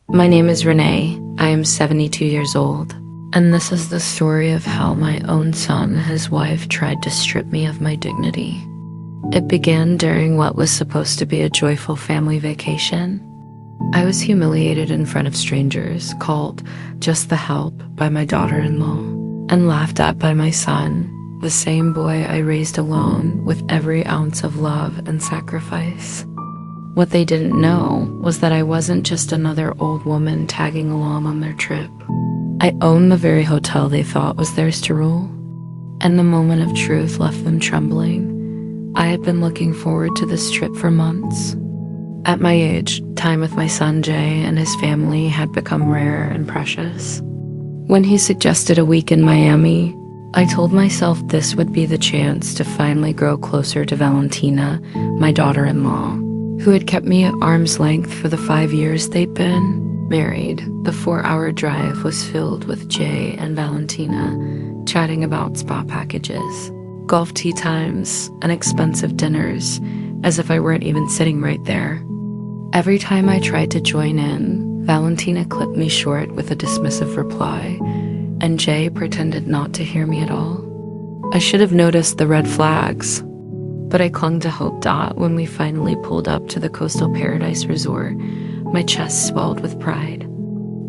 My name is Renee. I am 72 years old, and this is the story of how my own son and his wife tried to strip me of my dignity. It began during what was supposed to be a joyful family vacation. I was humiliated in front of strangers, called just the help by my daughter-in-law, and laughed at by my son, the same boy I raised alone with every ounce of love and sacrifice. What they didn't know was that I wasn't just another old woman tagging along on their trip. I owned the very hotel they thought was theirs to rule, and the moment of truth left them trembling. I had been looking forward to this trip for months. At my age, time with my son Jay and his family had become rare and precious. When he suggested a week in Miami, I told myself this would be the chance to finally grow closer to Valentina, my daughter-in-law, who had kept me at arm's length for the 5 years they'd been married. The 4-hour drive was filled with Jay and Valentina chatting about spa packages, golf tee times, and expensive dinners, as if I weren't even sitting right there. Every time I tried to join in, Valentina clipped me short with a dismissive reply, and Jay pretended not to hear me at all. I should have noticed the red flags, but I clung to hope. When we finally pulled up to the Coastal Paradise Resort, my chest swelled with pride.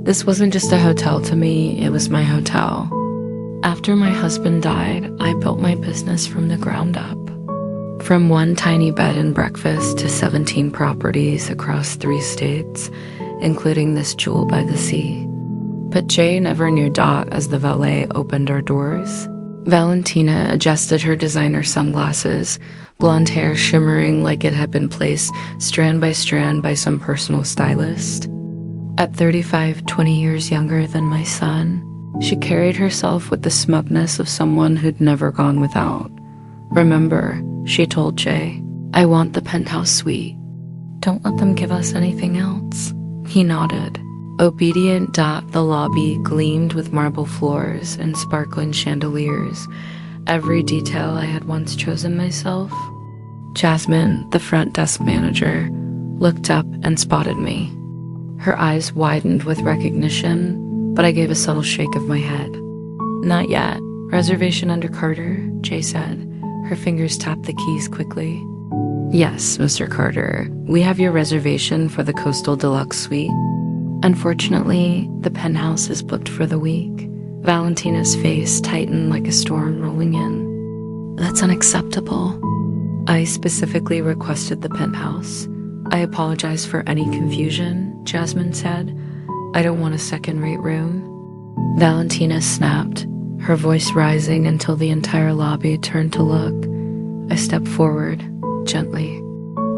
This wasn't just a hotel to me, it was my hotel. After my husband died, I built my business from the ground up. From one tiny bed and breakfast to 17 properties across 3 states, including this jewel by the sea. But Jay never knew as the valet opened our doors. Valentina adjusted her designer sunglasses, blonde hair shimmering like it had been placed strand by strand by some personal stylist. At 35, 20 years younger than my son, she carried herself with the smugness of someone who'd never gone without. "Remember," she told Jay, "I want the penthouse suite. Don't let them give us anything else." He nodded. Obedient. The lobby gleamed with marble floors and sparkling chandeliers, every detail I had once chosen myself. Jasmine, the front desk manager, looked up and spotted me. Her eyes widened with recognition, but I gave a subtle shake of my head. "Not yet. Reservation under Carter," Jay said. Her fingers tapped the keys quickly. "Yes, Mr. Carter, we have your reservation for the Coastal Deluxe Suite. Unfortunately, the penthouse is booked for the week." Valentina's face tightened like a storm rolling in. "That's unacceptable." "I specifically requested the penthouse. I apologize for any confusion," Jasmine said. "I don't want a second-rate room." Valentina snapped, her voice rising until the entire lobby turned to look. I stepped forward, gently.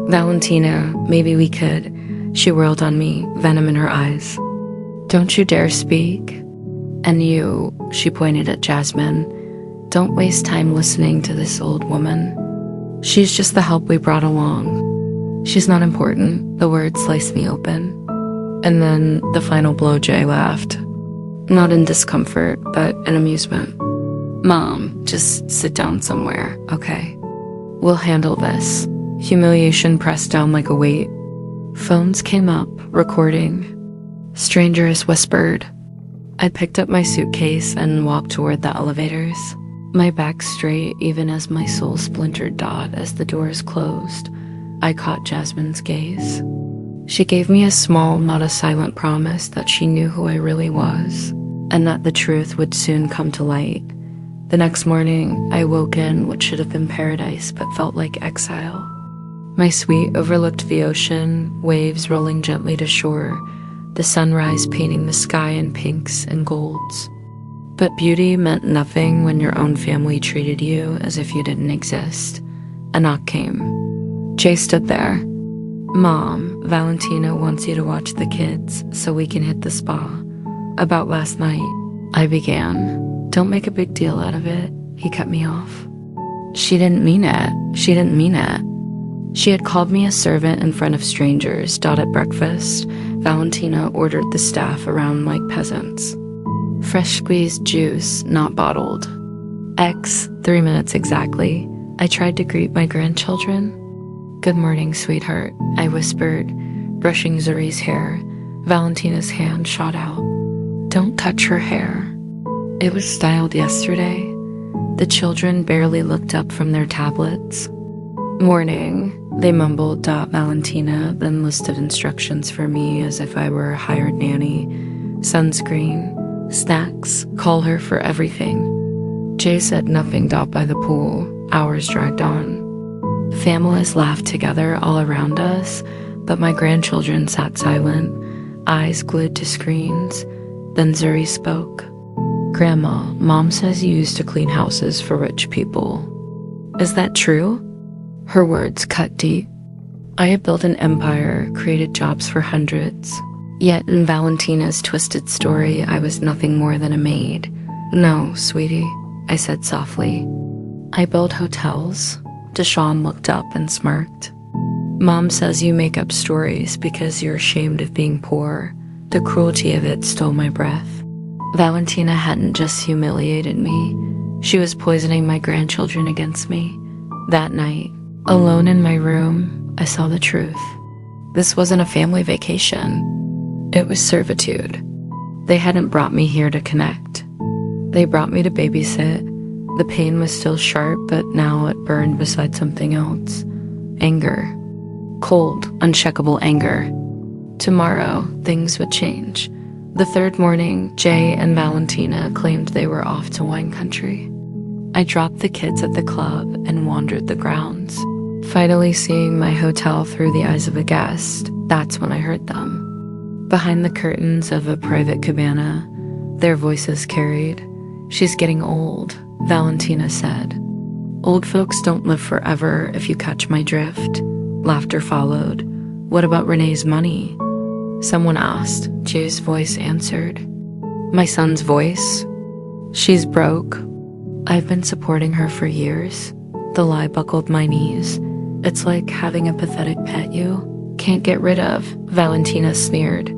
"Valentina, maybe we could." She whirled on me, venom in her eyes. "Don't you dare speak. And you," she pointed at Jasmine, "don't waste time listening to this old woman. She's just the help we brought along. She's not important." The words sliced me open. And then the final blow. Jay laughed. Not in discomfort, but in amusement. "Mom, just sit down somewhere, okay? We'll handle this." Humiliation pressed down like a weight. Phones came up, recording. Strangers whispered. I picked up my suitcase and walked toward the elevators, my back straight even as my soul splintered. As the doors closed, I caught Jasmine's gaze. She gave me a small, not a silent promise that she knew who I really was, and that the truth would soon come to light. The next morning, I woke in what should have been paradise but felt like exile. My suite overlooked the ocean, waves rolling gently to shore, the sunrise painting the sky in pinks and golds. But beauty meant nothing when your own family treated you as if you didn't exist. A knock came. Jay stood there. "Mom, Valentina wants you to watch the kids so we can hit the spa." "About last night," I began. "Don't make a big deal out of it," he cut me off. She didn't mean it. She didn't mean it. She had called me a servant in front of strangers. At breakfast, Valentina ordered the staff around like peasants. Fresh squeezed juice, not bottled. 3 minutes exactly. I tried to greet my grandchildren. "Good morning, sweetheart," I whispered, brushing Zuri's hair. Valentina's hand shot out. Don't touch her hair. It was styled yesterday. The children barely looked up from their tablets. Morning, they mumbled Valentina, then listed instructions for me as if I were a hired nanny. Sunscreen, snacks, call her for everything. Jay said nothing by the pool. Hours dragged on. Families laughed together all around us, but my grandchildren sat silent, eyes glued to screens. Then Zuri spoke. Grandma, Mom says you used to clean houses for rich people. Is that true? Her words cut deep. I had built an empire, created jobs for hundreds. Yet in Valentina's twisted story, I was nothing more than a maid. No, sweetie, I said softly. I build hotels. Deshawn looked up and smirked. Mom says you make up stories because you're ashamed of being poor. The cruelty of it stole my breath. Valentina hadn't just humiliated me. She was poisoning my grandchildren against me. That night, alone in my room, I saw the truth. This wasn't a family vacation. It was servitude. They hadn't brought me here to connect. They brought me to babysit. The pain was still sharp, but now it burned beside something else. Anger. Cold, uncheckable anger. Tomorrow, things would change. The third morning, Jay and Valentina claimed they were off to wine country. I dropped the kids at the club and wandered the grounds. Finally seeing my hotel through the eyes of a guest, that's when I heard them. Behind the curtains of a private cabana, their voices carried. She's getting old, Valentina said. Old folks don't live forever, if you catch my drift. Laughter followed. What about Renee's money? Someone asked. Jay's voice answered. My son's voice? She's broke. I've been supporting her for years. The lie buckled my knees. It's like having a pathetic pet you can't get rid of, Valentina sneered.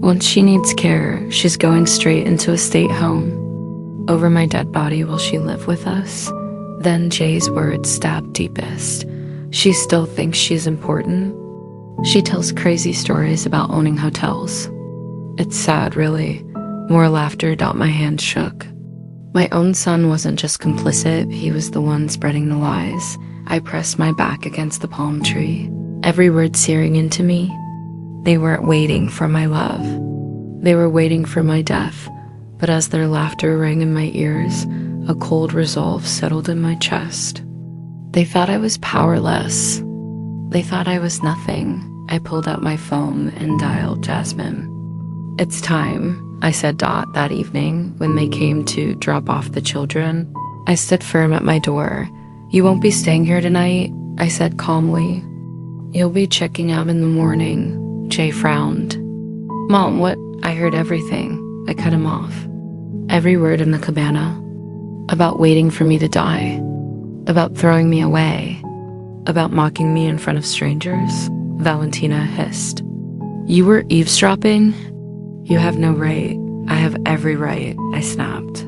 Once she needs care, she's going straight into a state home. Over my dead body will she live with us? Then Jay's words stabbed deepest. She still thinks she's important. She tells crazy stories about owning hotels. It's sad, really. More laughter. My hand shook. My own son wasn't just complicit, he was the one spreading the lies. I pressed my back against the palm tree, every word searing into me. They weren't waiting for my love. They were waiting for my death. But as their laughter rang in my ears, a cold resolve settled in my chest. They thought I was powerless. They thought I was nothing. I pulled out my phone and dialed Jasmine. It's time, I said that evening when they came to drop off the children. I stood firm at my door. You won't be staying here tonight, I said calmly. You'll be checking out in the morning. Jay frowned. Mom, what? I heard everything. I cut him off. Every word in the cabana. About waiting for me to die. About throwing me away. About mocking me in front of strangers. Valentina hissed. You were eavesdropping? You have no right. I have every right, I snapped.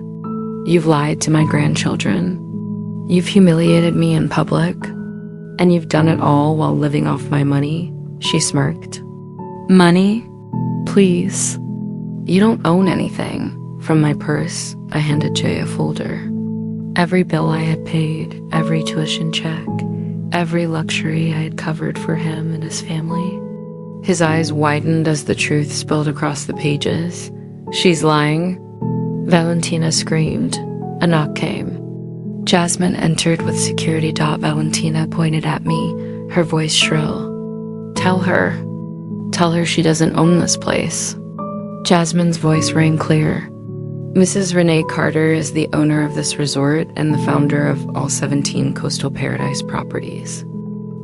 You've lied to my grandchildren. You've humiliated me in public. And you've done it all while living off my money, she smirked. Money? Please. You don't own anything. From my purse, I handed Jay a folder. Every bill I had paid, every tuition check, every luxury I had covered for him and his family. His eyes widened as the truth spilled across the pages. She's lying. Valentina screamed. A knock came. Jasmine entered with security. Valentina pointed at me, her voice shrill. Tell her she doesn't own this place. Jasmine's voice rang clear. Mrs. Renee Carter is the owner of this resort and the founder of all 17 Coastal Paradise properties.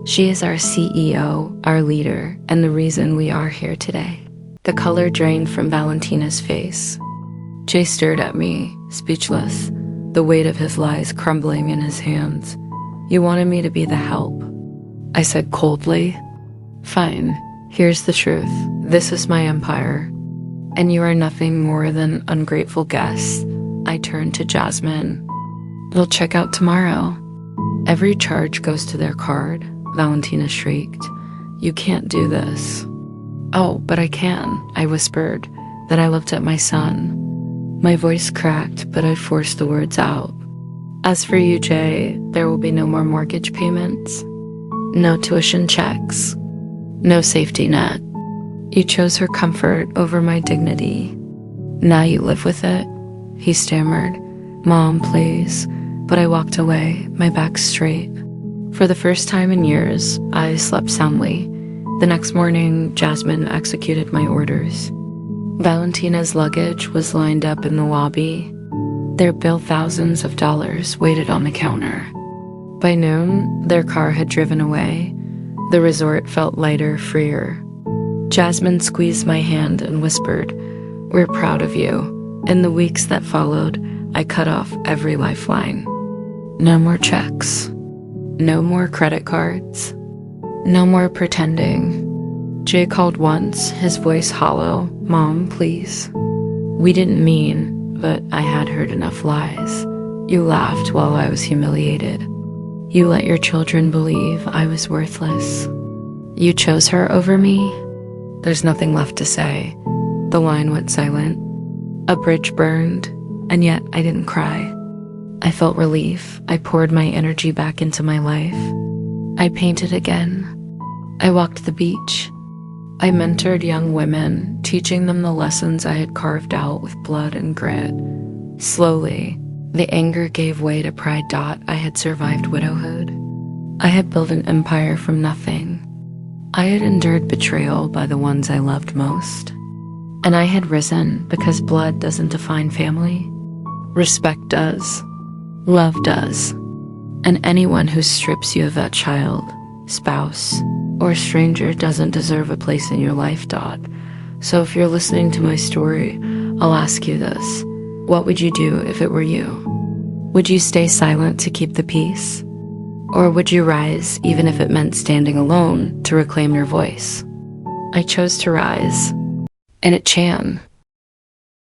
She is our CEO, our leader, and the reason we are here today. The color drained from Valentina's face. Jay stared at me, speechless, the weight of his lies crumbling in his hands. You wanted me to be the help. I said coldly. Fine, here's the truth. This is my empire. And you are nothing more than ungrateful guests. I turned to Jasmine. They'll check out tomorrow. Every charge goes to their card, Valentina shrieked. You can't do this. "Oh, but I can," I whispered. Then I looked at my son. My voice cracked, but I forced the words out. "As for you, Jay, there will be no more mortgage payments, no tuition checks, no safety net. You chose her comfort over my dignity. Now you live with it," he stammered. "Mom, please." But I walked away, my back straight. For the first time in years, I slept soundly. The next morning, Jasmine executed my orders. Valentina's luggage was lined up in the lobby. Their bill thousands of dollars waited on the counter. By noon, their car had driven away. The resort felt lighter, freer. Jasmine squeezed my hand and whispered, "We're proud of you." In the weeks that followed, I cut off every lifeline. No more checks. No more credit cards. No more pretending. Jay called once, his voice hollow. "Mom, please." We didn't mean, but I had heard enough lies. You laughed while I was humiliated. You let your children believe I was worthless. You chose her over me. There's nothing left to say. The line went silent. A bridge burned, and yet I didn't cry. I felt relief. I poured my energy back into my life. I painted again. I walked the beach. I mentored young women, teaching them the lessons I had carved out with blood and grit. Slowly, the anger gave way to pride. I had survived widowhood. I had built an empire from nothing. I had endured betrayal by the ones I loved most. And I had risen because blood doesn't define family. Respect does. Love does. And anyone who strips you of that child, spouse, or stranger doesn't deserve a place in your life. So if you're listening to my story, I'll ask you this. What would you do if it were you? Would you stay silent to keep the peace? Or would you rise even if it meant standing alone to reclaim your voice? I chose to rise. And at Chan,